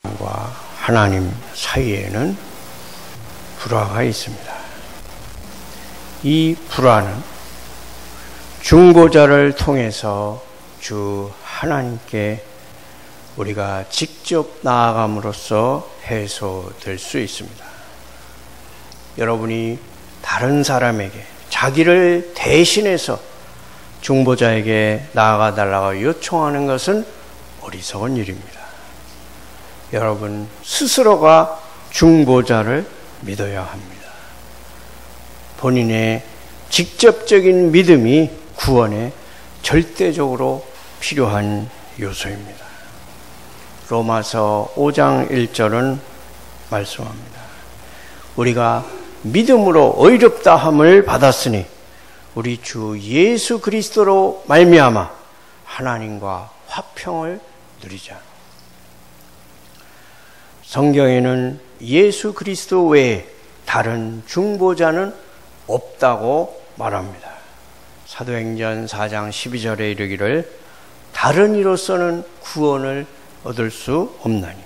과 하나님 사이에는 불화가 있습니다. 이 불화는 중보자를 통해서 주 하나님께 우리가 직접 나아감으로써 해소될 수 있습니다. 여러분이 다른 사람에게 자기를 대신해서 중보자에게 나아가 달라고 요청하는 것은 어리석은 일입니다. 여러분 스스로가 중보자를 믿어야 합니다. 본인의 직접적인 믿음이 구원에 절대적으로 필요한 요소입니다. 로마서 5장 1절은 말씀합니다. 우리가 믿음으로 의롭다함을 받았으니 우리 주 예수 그리스도로 말미암아 하나님과 화평을 누리자. 성경에는 예수 그리스도 외에 다른 중보자는 없다고 말합니다. 사도행전 4장 12절에 이르기를 다른 이로서는 구원을 얻을 수 없나니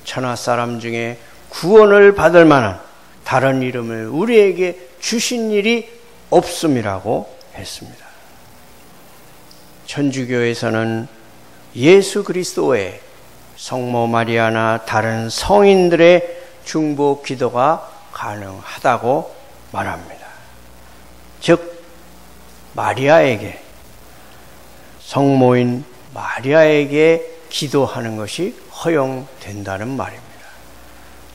천하 사람 중에 구원을 받을 만한 다른 이름을 우리에게 주신 일이 없음이라고 했습니다. 천주교에서는 예수 그리스도 외에 성모 마리아나 다른 성인들의 중보 기도가 가능하다고 말합니다. 즉 마리아에게, 성모인 마리아에게 기도하는 것이 허용된다는 말입니다.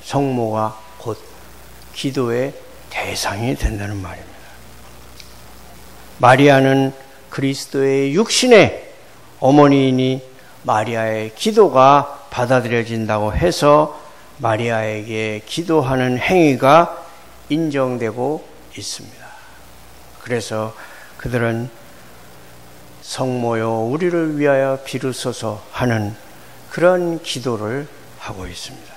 성모가 곧 기도의 대상이 된다는 말입니다. 마리아는 그리스도의 육신의 어머니이니 마리아의 기도가 받아들여진다고 해서 마리아에게 기도하는 행위가 인정되고 있습니다. 그래서 그들은 성모여 우리를 위하여 비루소서 하는 그런 기도를 하고 있습니다.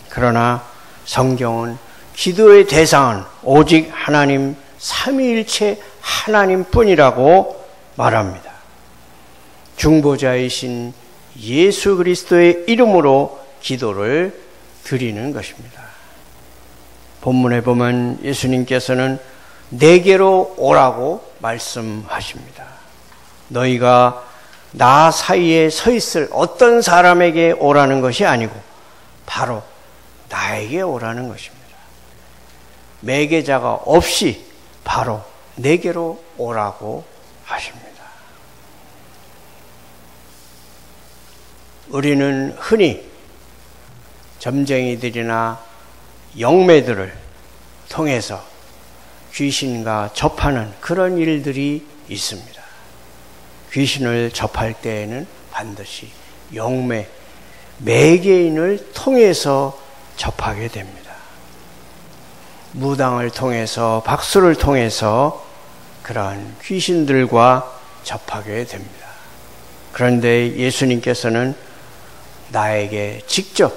그러나 성경은 기도의 대상은 오직 하나님 삼위일체 하나님뿐이라고 말합니다. 중보자이신 예수 그리스도의 이름으로 기도를 드리는 것입니다. 본문에 보면 예수님께서는 내게로 오라고 말씀하십니다. 너희가 나 사이에 서 있을 어떤 사람에게 오라는 것이 아니고 바로 나에게 오라는 것입니다. 매개자가 없이 바로 내게로 오라고 하십니다. 우리는 흔히 점쟁이들이나 영매들을 통해서 귀신과 접하는 그런 일들이 있습니다. 귀신을 접할 때에는 반드시 영매, 매개인을 통해서 접하게 됩니다. 무당을 통해서, 박수를 통해서 그러한 귀신들과 접하게 됩니다. 그런데 예수님께서는 나에게 직접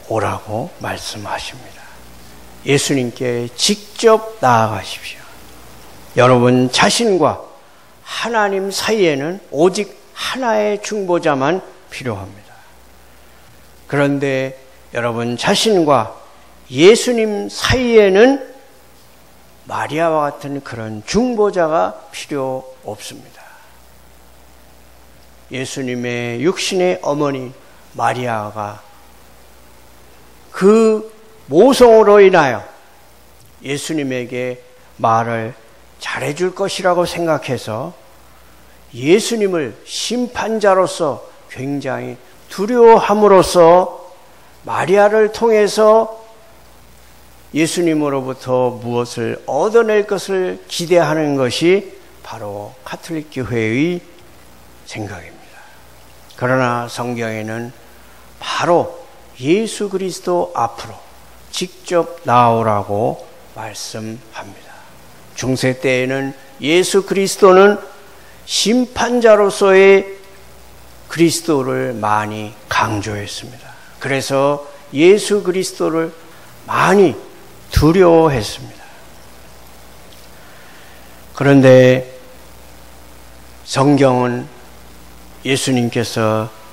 오라고 말씀하십니다. 예수님께 직접 나아가십시오. 여러분 자신과 하나님 사이에는 오직 하나의 중보자만 필요합니다. 그런데 여러분 자신과 예수님 사이에는 마리아와 같은 그런 중보자가 필요 없습니다. 예수님의 육신의 어머니 마리아가 그 모성으로 인하여 예수님에게 말을 잘해줄 것이라고 생각해서 예수님을 심판자로서 굉장히 두려워함으로써 마리아를 통해서 예수님으로부터 무엇을 얻어낼 것을 기대하는 것이 바로 가톨릭 교회의 생각입니다. 그러나 성경에는 바로 예수 그리스도 앞으로 직접 나오라고 말씀합니다. 중세 때에는 예수 그리스도는 심판자로서의 그리스도를 많이 강조했습니다. 그래서 예수 그리스도를 많이 두려워했습니다. 그런데 성경은 예수님께서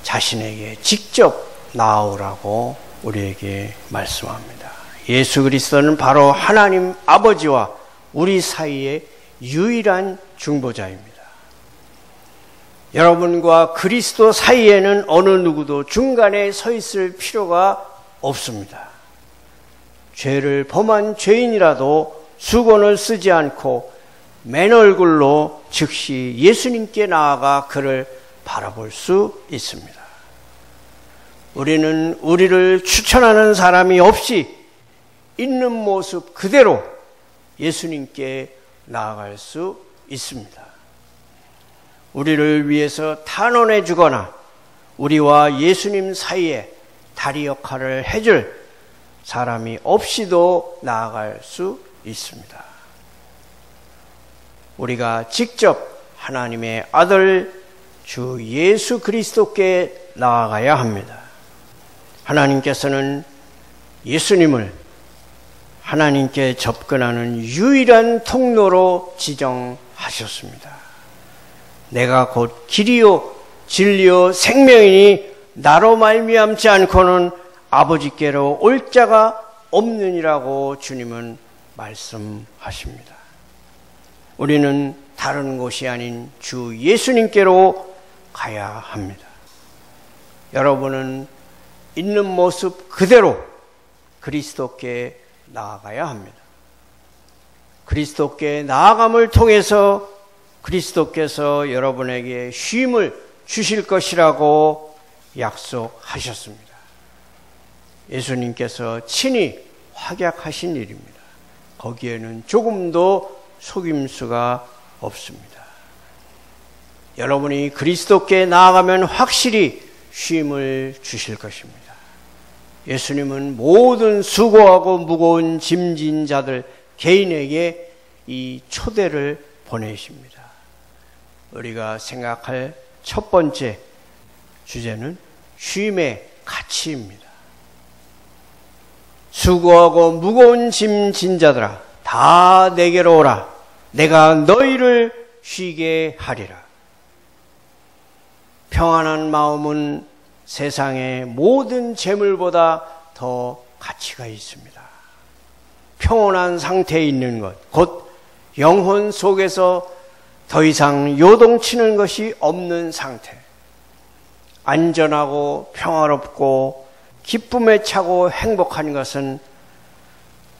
자신에게 직접 나아오라고 우리에게 말씀합니다. 예수 그리스도는 바로 하나님 아버지와 우리 사이의 유일한 중보자입니다. 여러분과 그리스도 사이에는 어느 누구도 중간에 서 있을 필요가 없습니다. 죄를 범한 죄인이라도 수건을 쓰지 않고 맨 얼굴로 즉시 예수님께 나아가 그를 바라볼 수 있습니다. 우리는 우리를 추천하는 사람이 없이 있는 모습 그대로 예수님께 나아갈 수 있습니다. 우리를 위해서 탄원해 주거나 우리와 예수님 사이에 다리 역할을 해줄 사람이 없이도 나아갈 수 있습니다. 우리가 직접 하나님의 아들 주 예수 그리스도께 나아가야 합니다. 하나님께서는 예수님을 하나님께 접근하는 유일한 통로로 지정하셨습니다. 내가 곧 길이요 진리요 생명이니 나로 말미암지 않고는 아버지께로 올 자가 없느니라고 주님은 말씀하십니다. 우리는 다른 곳이 아닌 주 예수님께로 가야 합니다. 여러분은 있는 모습 그대로 그리스도께 나아가야 합니다. 그리스도께 나아감을 통해서 그리스도께서 여러분에게 쉼을 주실 것이라고 약속하셨습니다. 예수님께서 친히 확약하신 일입니다. 거기에는 조금도 속임수가 없습니다. 여러분이 그리스도께 나아가면 확실히 쉼을 주실 것입니다. 예수님은 모든 수고하고 무거운 짐진 자들 개인에게 이 초대를 보내십니다. 우리가 생각할 첫 번째 주제는 쉼의 가치입니다. 수고하고 무거운 짐진 자들아 다 내게로 오라. 내가 너희를 쉬게 하리라. 평안한 마음은 세상의 모든 재물보다 더 가치가 있습니다. 평온한 상태에 있는 것, 곧 영혼 속에서 더 이상 요동치는 것이 없는 상태. 안전하고 평화롭고 기쁨에 차고 행복한 것은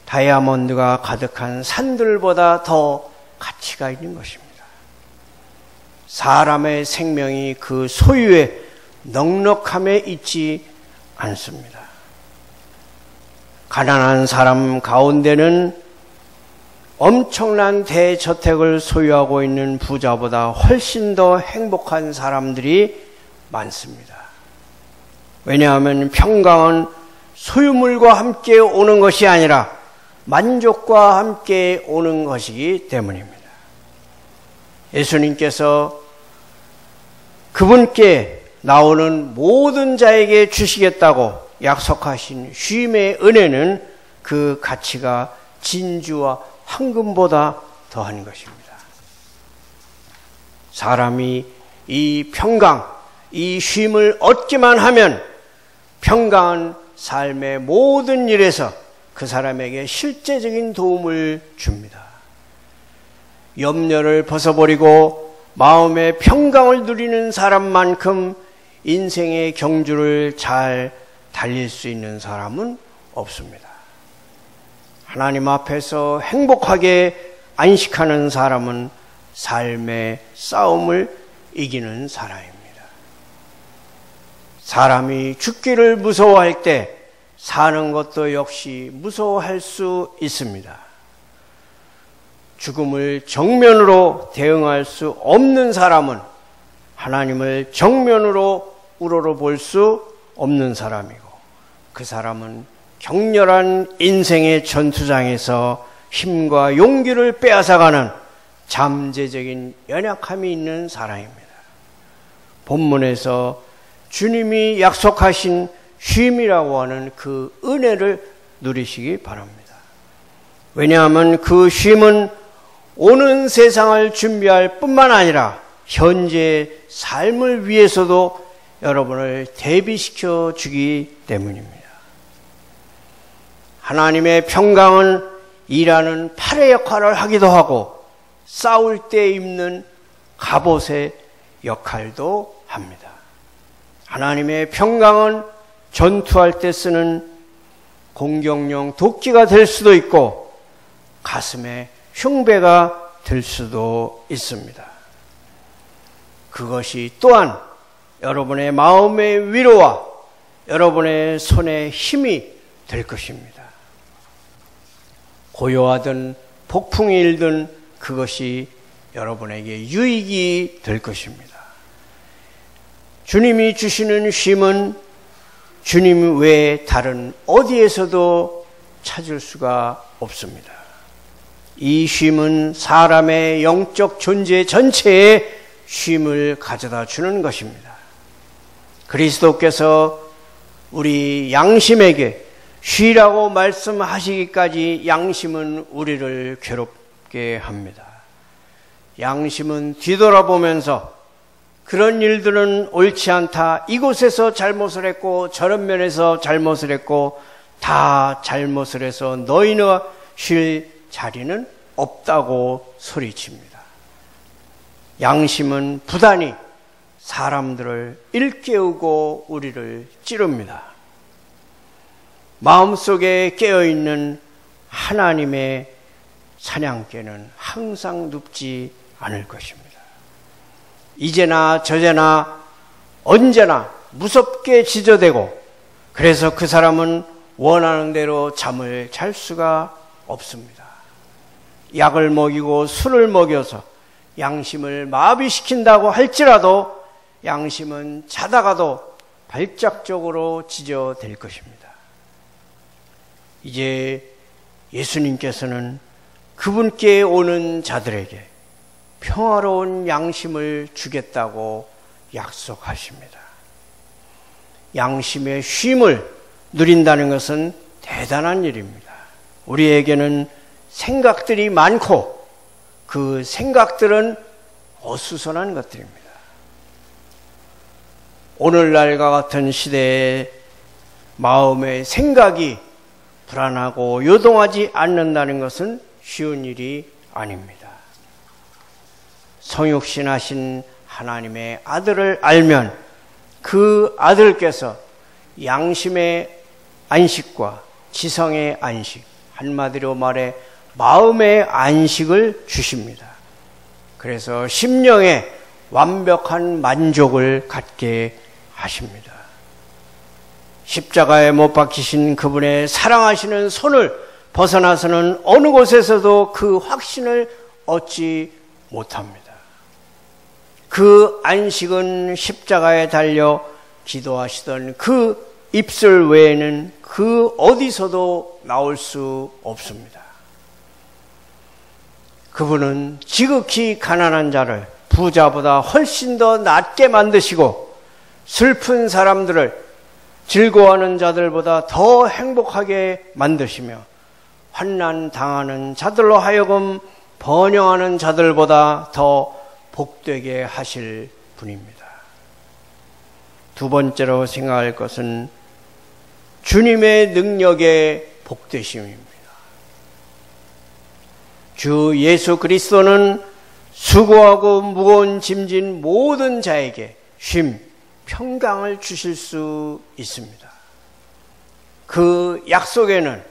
다이아몬드가 가득한 산들보다 더 가치가 있는 것입니다. 사람의 생명이 그 소유의 넉넉함에 있지 않습니다. 가난한 사람 가운데는 엄청난 대저택을 소유하고 있는 부자보다 훨씬 더 행복한 사람들이 많습니다. 왜냐하면 평강은 소유물과 함께 오는 것이 아니라 만족과 함께 오는 것이기 때문입니다. 예수님께서 그분께 나오는 모든 자에게 주시겠다고 약속하신 쉼의 은혜는 그 가치가 진주와 황금보다 더한 것입니다. 사람이 이 평강, 이 쉼을 얻기만 하면 평강은 삶의 모든 일에서 그 사람에게 실제적인 도움을 줍니다. 염려를 벗어버리고 마음의 평강을 누리는 사람만큼 인생의 경주를 잘 달릴 수 있는 사람은 없습니다. 하나님 앞에서 행복하게 안식하는 사람은 삶의 싸움을 이기는 사람입니다. 사람이 죽기를 무서워할 때 사는 것도 역시 무서워할 수 있습니다. 죽음을 정면으로 대응할 수 없는 사람은 하나님을 정면으로 우러러볼 수 없는 사람이고, 그 사람은 격렬한 인생의 전투장에서 힘과 용기를 빼앗아가는 잠재적인 연약함이 있는 사람입니다. 본문에서 주님이 약속하신 쉼이라고 하는 그 은혜를 누리시기 바랍니다. 왜냐하면 그 쉼은 오는 세상을 준비할 뿐만 아니라 현재 삶을 위해서도 여러분을 대비시켜 주기 때문입니다. 하나님의 평강은 일하는 팔의 역할을 하기도 하고 싸울 때 입는 갑옷의 역할도 합니다. 하나님의 평강은 전투할 때 쓰는 공격용 도끼가 될 수도 있고 가슴에 흉배가 될 수도 있습니다. 그것이 또한 여러분의 마음의 위로와 여러분의 손의 힘이 될 것입니다. 고요하든 폭풍이 일든 그것이 여러분에게 유익이 될 것입니다. 주님이 주시는 쉼은 주님 외에 다른 어디에서도 찾을 수가 없습니다. 이 쉼은 사람의 영적 존재 전체에 쉼을 가져다 주는 것입니다. 그리스도께서 우리 양심에게 쉬라고 말씀하시기까지 양심은 우리를 괴롭게 합니다. 양심은 뒤돌아보면서 그런 일들은 옳지 않다. 이곳에서 잘못을 했고 저런 면에서 잘못을 했고 다 잘못을 해서 너희는 쉴 자리는 없다고 소리칩니다. 양심은 부단히 사람들을 일깨우고 우리를 찌릅니다. 마음속에 깨어있는 하나님의 사냥개는 항상 눕지 않을 것입니다. 이제나 저제나 언제나 무섭게 지저대고 그래서 그 사람은 원하는 대로 잠을 잘 수가 없습니다. 약을 먹이고 술을 먹여서 양심을 마비시킨다고 할지라도 양심은 자다가도 발작적으로 지저댈 것입니다. 이제 예수님께서는 그분께 오는 자들에게 평화로운 양심을 주겠다고 약속하십니다. 양심의 쉼을 누린다는 것은 대단한 일입니다. 우리에게는 생각들이 많고 그 생각들은 어수선한 것들입니다. 오늘날과 같은 시대에 마음의 생각이 불안하고 요동하지 않는다는 것은 쉬운 일이 아닙니다. 성육신하신 하나님의 아들을 알면 그 아들께서 양심의 안식과 지성의 안식, 한마디로 말해 마음의 안식을 주십니다. 그래서 심령에 완벽한 만족을 갖게 하십니다. 십자가에 못 박히신 그분의 사랑하시는 손을 벗어나서는 어느 곳에서도 그 확신을 얻지 못합니다. 그 안식은 십자가에 달려 기도하시던 그 입술 외에는 그 어디서도 나올 수 없습니다. 그분은 지극히 가난한 자를 부자보다 훨씬 더 낮게 만드시고 슬픈 사람들을 즐거워하는 자들보다 더 행복하게 만드시며 환난 당하는 자들로 하여금 번영하는 자들보다 더 복되게 하실 분입니다. 두 번째로 생각할 것은 주님의 능력의 복되심입니다. 주 예수 그리스도는 수고하고 무거운 짐진 모든 자에게 쉼, 평강을 주실 수 있습니다. 그 약속에는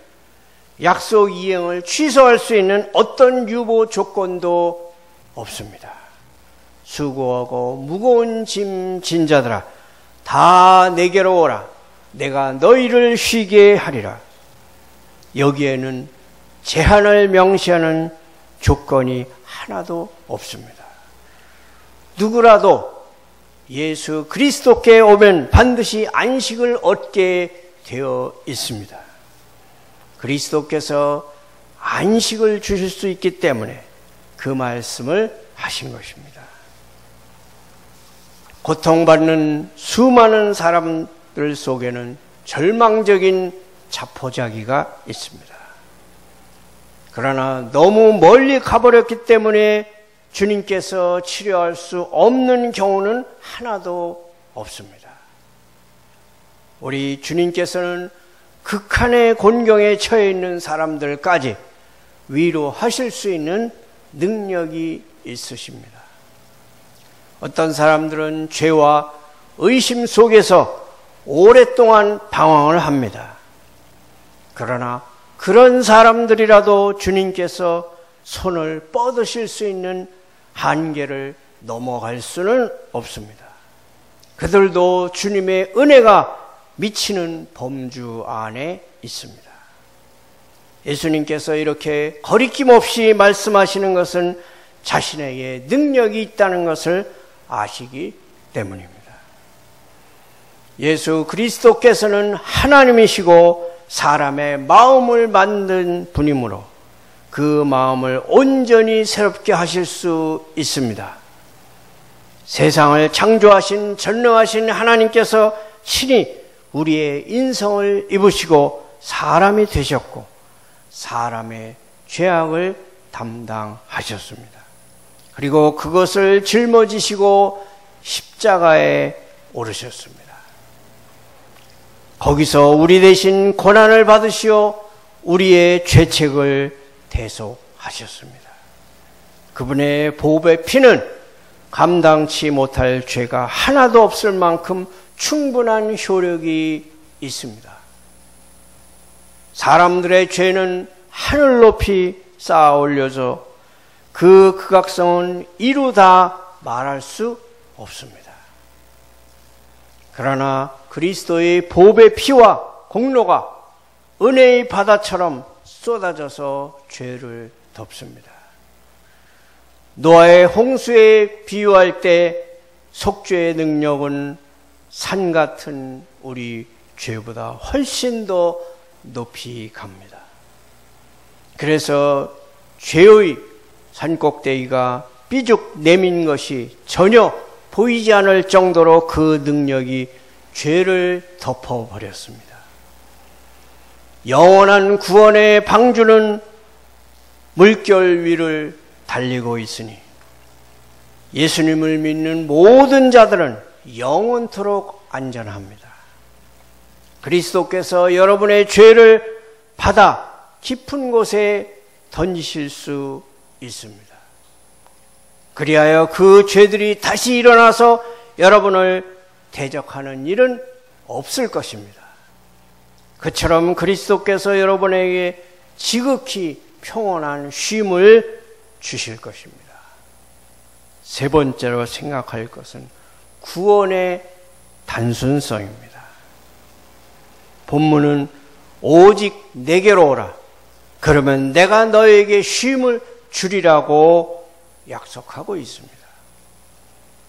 약속 이행을 취소할 수 있는 어떤 유보 조건도 없습니다. 수고하고 무거운 짐 진 자들아 다 내게로 오라. 내가 너희를 쉬게 하리라. 여기에는 제한을 명시하는 조건이 하나도 없습니다. 누구라도 예수 그리스도께 오면 반드시 안식을 얻게 되어 있습니다. 그리스도께서 안식을 주실 수 있기 때문에 그 말씀을 하신 것입니다. 고통받는 수많은 사람들 속에는 절망적인 자포자기가 있습니다. 그러나 너무 멀리 가버렸기 때문에 주님께서 치료할 수 없는 경우는 하나도 없습니다. 우리 주님께서는 극한의 곤경에 처해 있는 사람들까지 위로하실 수 있는 능력이 있으십니다. 어떤 사람들은 죄와 의심 속에서 오랫동안 방황을 합니다. 그러나 그런 사람들이라도 주님께서 손을 뻗으실 수 있는 한계를 넘어갈 수는 없습니다. 그들도 주님의 은혜가 미치는 범주 안에 있습니다. 예수님께서 이렇게 거리낌 없이 말씀하시는 것은 자신에게 능력이 있다는 것을 아시기 때문입니다. 예수 그리스도께서는 하나님이시고 사람의 마음을 만든 분이므로 그 마음을 온전히 새롭게 하실 수 있습니다. 세상을 창조하신 전능하신 하나님께서 친히 우리의 인성을 입으시고 사람이 되셨고 사람의 죄악을 담당하셨습니다. 그리고 그것을 짊어지시고 십자가에 오르셨습니다. 거기서 우리 대신 고난을 받으시어 우리의 죄책을 대속하셨습니다. 그분의 보배 피는 감당치 못할 죄가 하나도 없을 만큼 충분한 효력이 있습니다. 사람들의 죄는 하늘 높이 쌓아 올려져 그 극악성은 이루 다 말할 수 없습니다. 그러나 그리스도의 보배 피와 공로가 은혜의 바다처럼 쏟아져서 죄를 덮습니다. 노아의 홍수에 비유할 때 속죄의 능력은 산 같은 우리 죄보다 훨씬 더 높이 갑니다. 그래서 죄의 산꼭대기가 삐죽 내민 것이 전혀 보이지 않을 정도로 그 능력이 죄를 덮어버렸습니다. 영원한 구원의 방주는 물결 위를 달리고 있으니 예수님을 믿는 모든 자들은 영원토록 안전합니다. 그리스도께서 여러분의 죄를 바다 깊은 곳에 던지실 수 있습니다. 그리하여 그 죄들이 다시 일어나서 여러분을 대적하는 일은 없을 것입니다. 그처럼 그리스도께서 여러분에게 지극히 평온한 쉼을 주실 것입니다. 세 번째로 생각할 것은 구원의 단순성입니다. 본문은 오직 내게로 오라. 그러면 내가 너에게 쉼을 주리라고 약속하고 있습니다.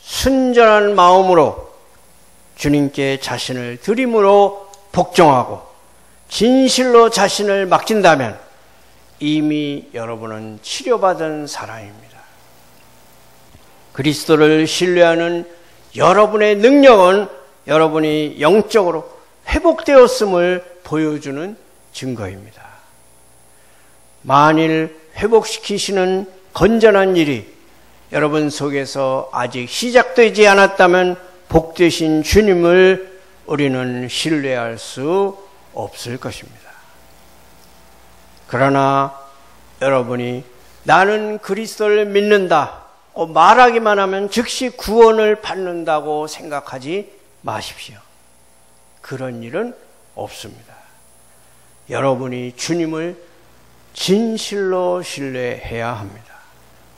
순전한 마음으로 주님께 자신을 드림으로 복종하고 진실로 자신을 맡긴다면 이미 여러분은 치료받은 사람입니다. 그리스도를 신뢰하는 여러분의 능력은 여러분이 영적으로 회복되었음을 보여주는 증거입니다. 만일 회복시키시는 건전한 일이 여러분 속에서 아직 시작되지 않았다면 복되신 주님을 우리는 신뢰할 수 없을 것입니다. 그러나 여러분이 나는 그리스도를 믿는다 말하기만 하면 즉시 구원을 받는다고 생각하지 마십시오. 그런 일은 없습니다. 여러분이 주님을 진실로 신뢰해야 합니다.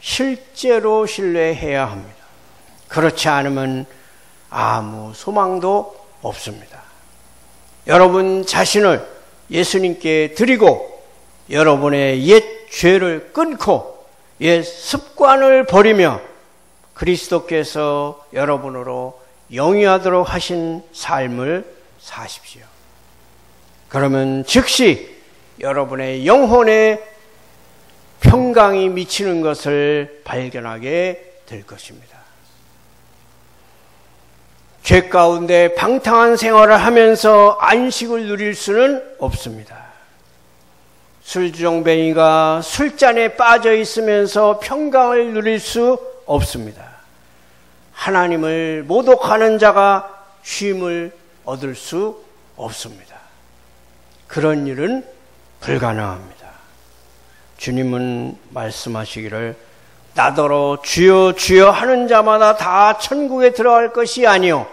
실제로 신뢰해야 합니다. 그렇지 않으면 아무 소망도 없습니다. 여러분 자신을 예수님께 드리고 여러분의 옛 죄를 끊고 옛 습관을 버리며 그리스도께서 여러분으로 영위하도록 하신 삶을 사십시오. 그러면 즉시 여러분의 영혼에 평강이 미치는 것을 발견하게 될 것입니다. 죄 가운데 방탕한 생활을 하면서 안식을 누릴 수는 없습니다. 술주정뱅이가 술잔에 빠져 있으면서 평강을 누릴 수 없습니다. 하나님을 모독하는 자가 쉼을 얻을 수 없습니다. 그런 일은 불가능합니다. 주님은 말씀하시기를 나더러 주여 주여 하는 자마다 다 천국에 들어갈 것이 아니요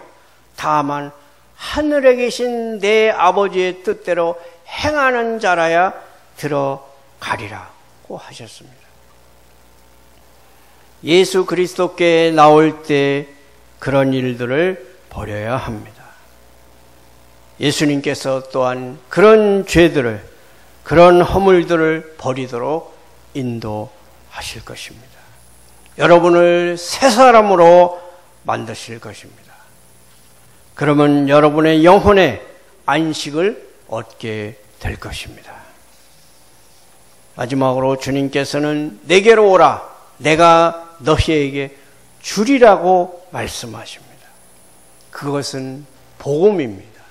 다만 하늘에 계신 내 아버지의 뜻대로 행하는 자라야 들어가리라고 하셨습니다. 예수 그리스도께 나올 때 그런 일들을 버려야 합니다. 예수님께서 또한 그런 죄들을, 그런 허물들을 버리도록 인도하실 것입니다. 여러분을 새 사람으로 만드실 것입니다. 그러면 여러분의 영혼의 안식을 얻게 될 것입니다. 마지막으로 주님께서는 내게로 오라, 내가 너희에게 주리라고 말씀하십니다. 그것은 복음입니다.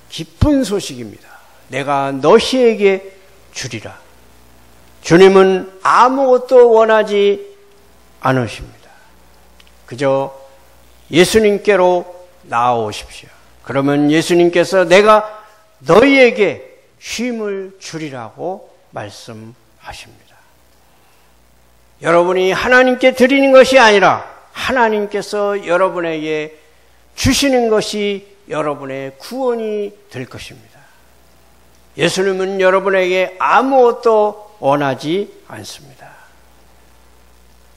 기쁜 소식입니다. 내가 너희에게 주리라. 주님은 아무것도 원하지 않으십니다. 그저 예수님께로 나아오십시오. 그러면 예수님께서 내가 너희에게 쉼을 주리라고 말씀하십니다. 여러분이 하나님께 드리는 것이 아니라 하나님께서 여러분에게 주시는 것이 여러분의 구원이 될 것입니다. 예수님은 여러분에게 아무것도 원하지 않습니다.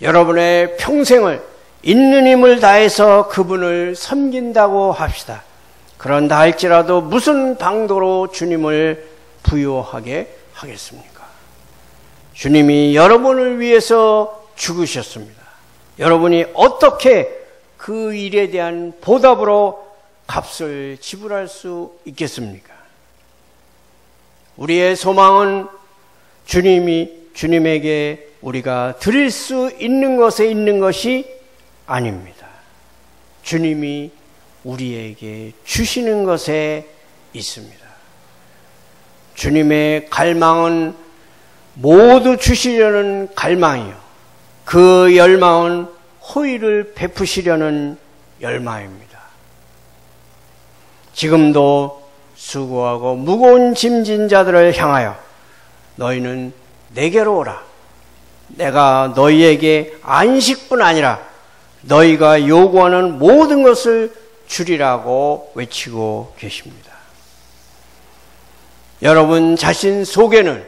여러분의 평생을 있는 힘을 다해서 그분을 섬긴다고 합시다. 그런다 할지라도 무슨 방도로 주님을 부요하게 하겠습니까? 주님이 여러분을 위해서 죽으셨습니다. 여러분이 어떻게 그 일에 대한 보답으로 값을 지불할 수 있겠습니까? 우리의 소망은 주님에게 우리가 드릴 수 있는 것에 있는 것이 아닙니다. 주님이 우리에게 주시는 것에 있습니다. 주님의 갈망은 모두 주시려는 갈망이요. 그 열망은 호의를 베푸시려는 열망입니다. 지금도 수고하고 무거운 짐진 자들을 향하여 너희는 내게로 오라. 내가 너희에게 안식뿐 아니라 너희가 요구하는 모든 것을 주리라고 외치고 계십니다. 여러분 자신 속에는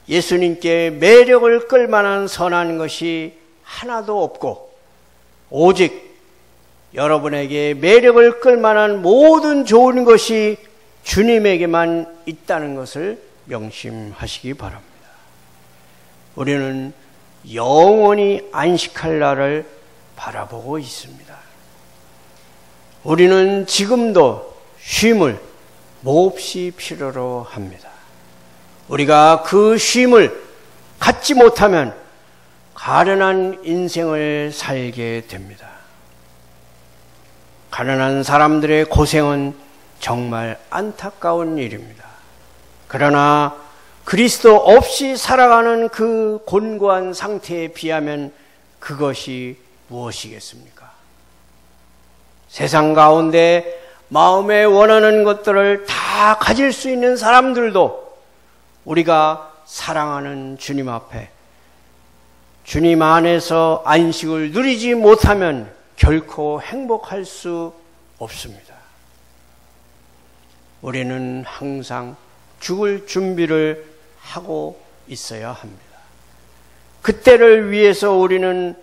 예수님께 매력을 끌만한 선한 것이 하나도 없고 오직 여러분에게 매력을 끌만한 모든 좋은 것이 주님에게만 있다는 것을 명심하시기 바랍니다. 우리는 영원히 안식할 날을 바라보고 있습니다. 우리는 지금도 쉼을 몹시 필요로 합니다. 우리가 그 쉼을 갖지 못하면 가련한 인생을 살게 됩니다. 가난한 사람들의 고생은 정말 안타까운 일입니다. 그러나 그리스도 없이 살아가는 그 곤고한 상태에 비하면 그것이 무엇이겠습니까? 세상 가운데 마음에 원하는 것들을 다 가질 수 있는 사람들도 우리가 사랑하는 주님 앞에 주님 안에서 안식을 누리지 못하면 결코 행복할 수 없습니다. 우리는 항상 죽을 준비를 하고 있어야 합니다. 그때를 위해서 우리는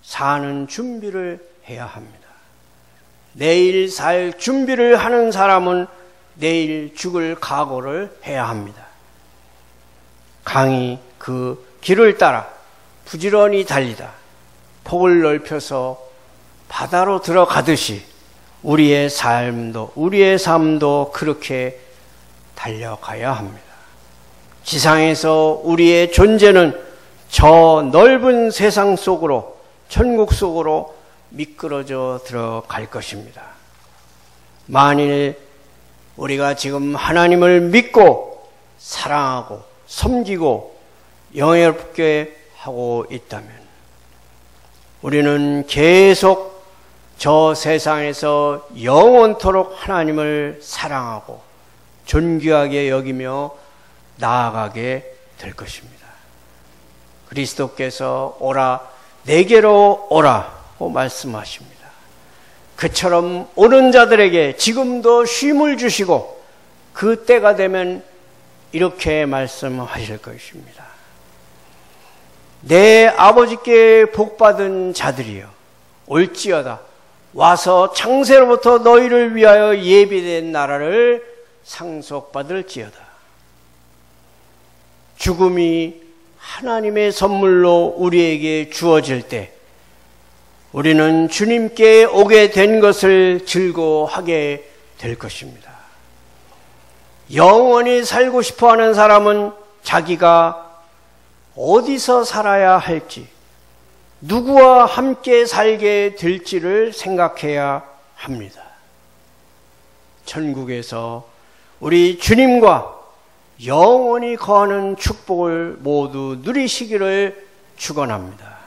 사는 준비를 해야 합니다. 내일 살 준비를 하는 사람은 내일 죽을 각오를 해야 합니다. 강이 그 길을 따라 부지런히 달리다 폭을 넓혀서 바다로 들어가듯이 우리의 삶도 그렇게 달려가야 합니다. 지상에서 우리의 존재는 저 넓은 세상 속으로, 천국 속으로 미끄러져 들어갈 것입니다. 만일 우리가 지금 하나님을 믿고 사랑하고 섬기고 영예롭게 하고 있다면 우리는 계속 저 세상에서 영원토록 하나님을 사랑하고 존귀하게 여기며 나아가게 될 것입니다. 그리스도께서 오라 내게로 오라고 말씀하십니다. 그처럼 오는 자들에게 지금도 쉼을 주시고 그 때가 되면 이렇게 말씀하실 것입니다. 내 아버지께 복받은 자들이여 올지어다 와서 창세로부터 너희를 위하여 예비된 나라를 상속받을지어다. 죽음이 하나님의 선물로 우리에게 주어질 때 우리는 주님께 오게 된 것을 즐거워하게 될 것입니다. 영원히 살고 싶어하는 사람은 자기가 어디서 살아야 할지, 누구와 함께 살게 될지를 생각해야 합니다. 천국에서 우리 주님과 영원히 거하는 축복을 모두 누리시기를 축원합니다.